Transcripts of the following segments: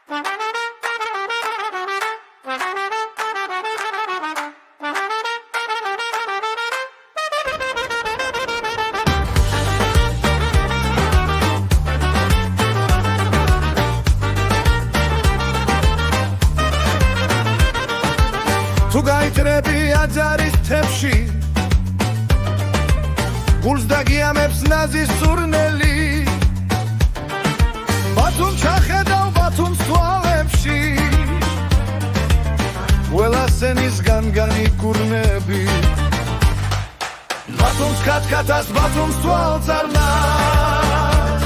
თუ გაიჭრები აძარის თებში გულს დაგიამებს ნაზის სურნელი ბათუმ ჩახედავ ბათუმს თვალებში ყველა სენისგან განიკურნები ბათუმს კათკათას ბათუმს თვალს არნას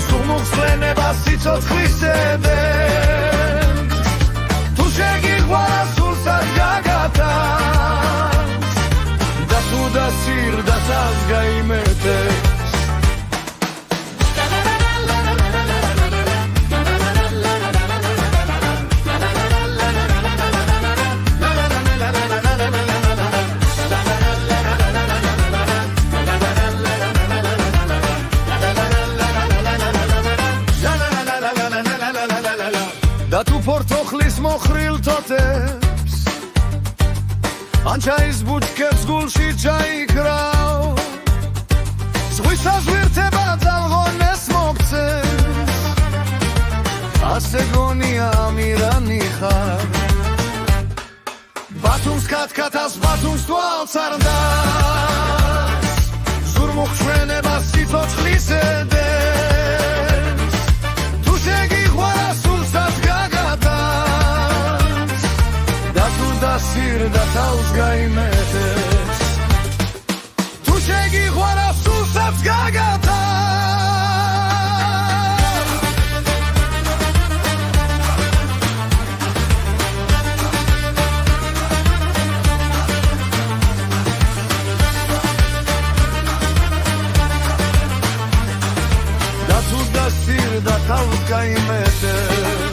სულმუხს ლენება სიცოცხლის ედენ თუ შეგიყვარა სულსაც გაგათანს და თუ დასირდაცას გაიმეტეს და თუ ფორთოხლის მოხრილ თოთებს ან ჩაის ბუჩქებს გულში ჩაიქრავ ზღვისას ვირთება ძალღონეს მოგცეს ასე გონია ამირანი ხარ ბათუმს კათკათას ბათუმს თვალს არდას ზურმუხ ჩვენება სიცოცხლის ედენს თუ შეგიყვარა სულსაც გაგათანს და თუ დასირდა თავს გაიმეტეს თუ შეგიყვარა სულსაც გაგათანს და თუ დასირდა თავს გაიმეტეს